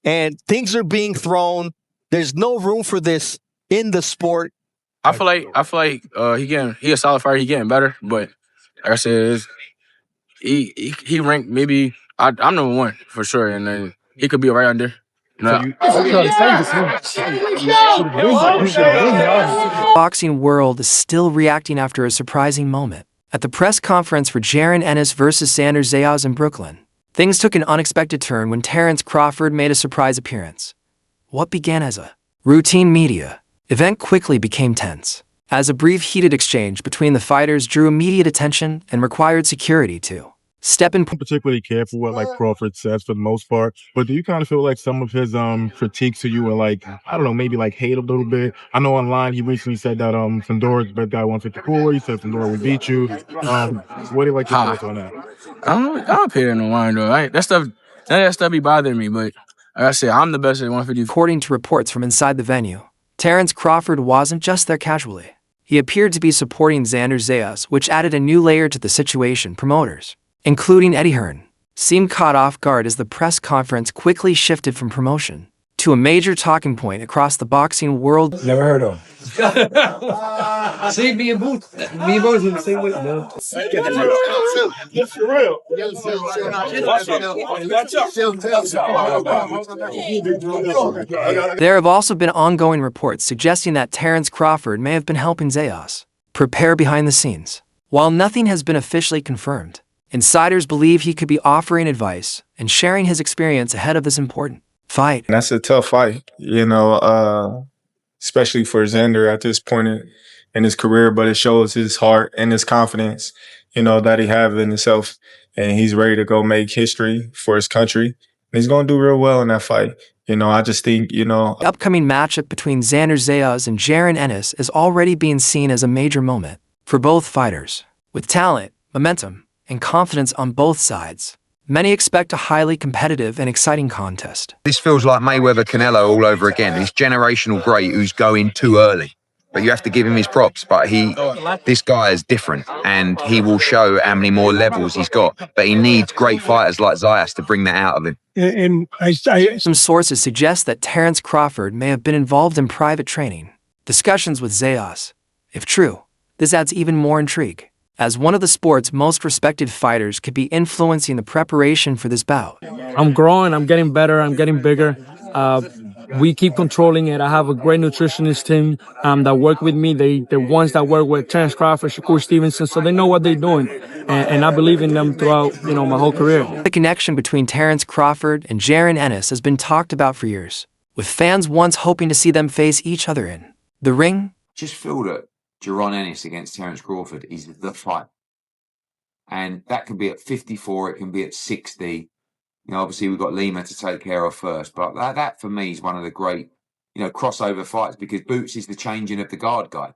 and things are being thrown. There's no room for this in the sport. I feel like he a solid fighter. He getting better, but like I said, he ranked maybe I'm number one for sure, and he could be right under. No. Boxing world is still reacting after a surprising moment. At the press conference for Ennis versus Zayas in Brooklyn, things took an unexpected turn when Terence Crawford made a surprise appearance. What began as a routine media event quickly became tense, as a brief heated exchange between the fighters drew immediate attention and required security to step in. I'm particularly careful what Crawford says for the most part, but do you kind of feel like some of his critiques to you were I don't know, maybe hate a little bit? I know online he recently said that Fendora's best guy 154. He said Fendora would beat you. What do you like your thoughts on that? I don't pay that no mind though. None of that stuff be bothering me, but like I said, I'm the best at 150. According to reports from inside the venue, Terence Crawford wasn't just there casually. He appeared to be supporting Zayas, which added a new layer to the situation. Promoters, including Eddie Hearn, seemed caught off guard as the press conference quickly shifted from promotion to a major talking point across the boxing world. Never heard of him. See, me and Boots in the same way. No. There have also been ongoing reports suggesting that Terence Crawford may have been helping Zayas prepare behind the scenes. While nothing has been officially confirmed, insiders believe he could be offering advice and sharing his experience ahead of this important fight. And that's a tough fight, especially for Xander at this point in his career, but it shows his heart and his confidence, that he have in himself, and he's ready to go make history for his country. And he's going to do real well in that fight. I just think, The upcoming matchup between Zayas and Ennis is already being seen as a major moment for both fighters. With talent, momentum, and confidence on both sides, many expect a highly competitive and exciting contest. This feels like Mayweather-Canelo all over again. This generational great who's going too early. But you have to give him his props. But this guy is different, and he will show how many more levels he's got. But he needs great fighters like Zayas to bring that out of him. Some sources suggest that Terence Crawford may have been involved in private training discussions with Zayas. If true, this adds even more intrigue, as one of the sport's most respected fighters could be influencing the preparation for this bout. I'm growing, I'm getting better, I'm getting bigger. We keep controlling it. I have a great nutritionist team that work with me. The ones that work with Terence Crawford, Shakur Stevenson, so they know what they're doing. And I believe in them throughout, my whole career. The connection between Terence Crawford and Ennis has been talked about for years, with fans once hoping to see them face each other in the ring. Just feel that Ennis against Terence Crawford is the fight. And that can be at 54, it can be at 60. Obviously we've got Lima to take care of first, but that for me is one of the great, crossover fights, because Boots is the changing of the guard guy,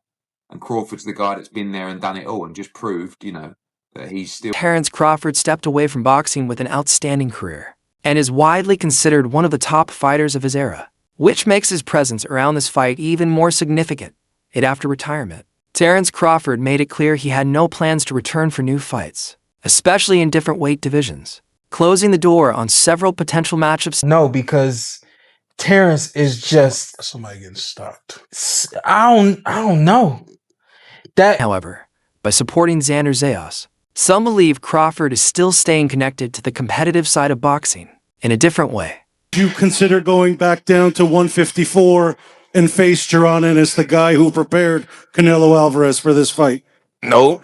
and Crawford's the guy that's been there and done it all and just proved, that he's still. Terence Crawford stepped away from boxing with an outstanding career and is widely considered one of the top fighters of his era, which makes his presence around this fight even more significant. After retirement, Terence Crawford made it clear he had no plans to return for new fights, especially in different weight divisions, closing the door on several potential matchups. No, because Terence is just somebody getting stopped. I don't know. However, by supporting Zayas, some believe Crawford is still staying connected to the competitive side of boxing in a different way. You consider going back down to 154 and face Ennis, the guy who prepared Canelo Alvarez for this fight? No.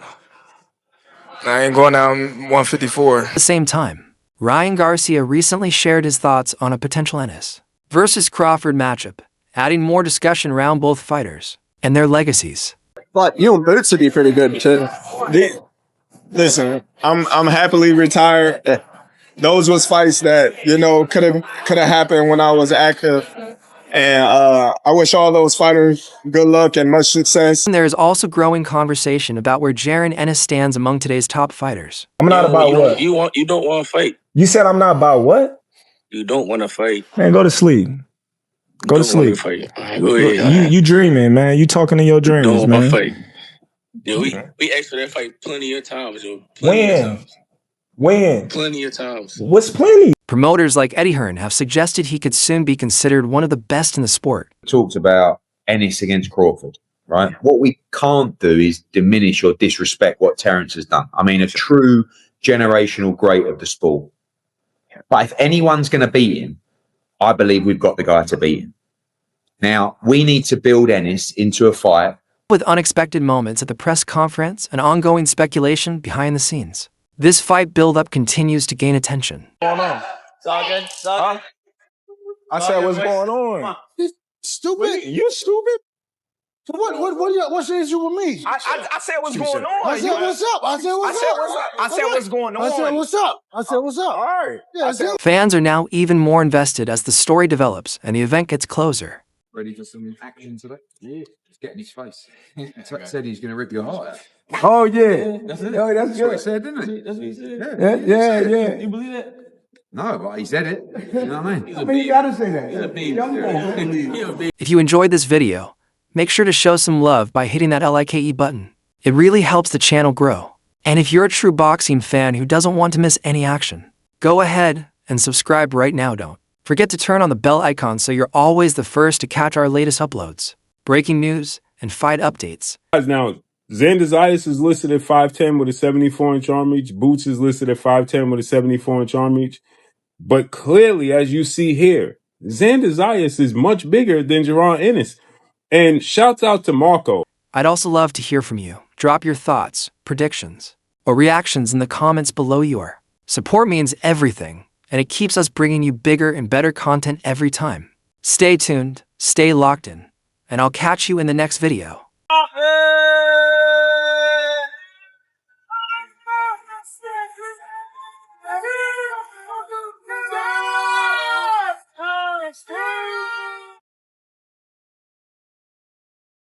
I ain't going down 154. At the same time, Ryan Garcia recently shared his thoughts on a potential Ennis versus Crawford matchup, adding more discussion around both fighters and their legacies. But you and Boots would be pretty good too. Listen, I'm happily retired. Those was fights that, could have happened when I was active. And I wish all those fighters good luck and much success. There is also growing conversation about where Ennis stands among today's top fighters. I'm not about what? You don't want to fight. You said I'm not about what? You don't want to fight. Man, go to sleep. Go to sleep. Go ahead. You dreaming, man. You talking in your dreams, don't man. Want to fight. Yeah, we asked for that fight plenty of times. When? When? Plenty of times. What's plenty? Promoters like Eddie Hearn have suggested he could soon be considered one of the best in the sport. Talked about Ennis against Crawford, right? What we can't do is diminish or disrespect what Terence has done. I mean, a true generational great of the sport. But if anyone's going to beat him, I believe we've got the guy to beat him. Now, we need to build Ennis into a fight. With unexpected moments at the press conference and ongoing speculation behind the scenes, this fight build-up continues to gain attention. What's going on? It's all good. It's all good. I said, what's going on? Stupid. You stupid? What's the issue with me? I said, what's going on? I said, what's up? I said, what's up? I said, what's going on? I said, what's up? I said, what's up? All right. Yeah, I said, Fans are now even more invested as the story develops and the event gets closer. Ready for some action today? Yeah. Just get in his face. He said he's going to rip your heart out. Oh, yeah. That's it. Oh, that's That's what he good. said, didn't he? That's what he said. Yeah. You believe that? No, but he said it. You know what I mean? I mean, you gotta say that. If you enjoyed this video, make sure to show some love by hitting that like button. It really helps the channel grow. And if you're a true boxing fan who doesn't want to miss any action, go ahead and subscribe right now. Don't forget to turn on the bell icon so you're always the first to catch our latest uploads, breaking news, and fight updates. Now, Zayas is listed at 5'10 with a 74-inch arm reach. Boots is listed at 5'10 with a 74-inch arm reach. But clearly, as you see here, Zayas is much bigger than Jaron Ennis. And shouts out to Marco. I'd also love to hear from you. Drop your thoughts, predictions, or reactions in the comments below. Your support means everything, and it keeps us bringing you bigger and better content every time. Stay tuned, stay locked in, and I'll catch you in the next video.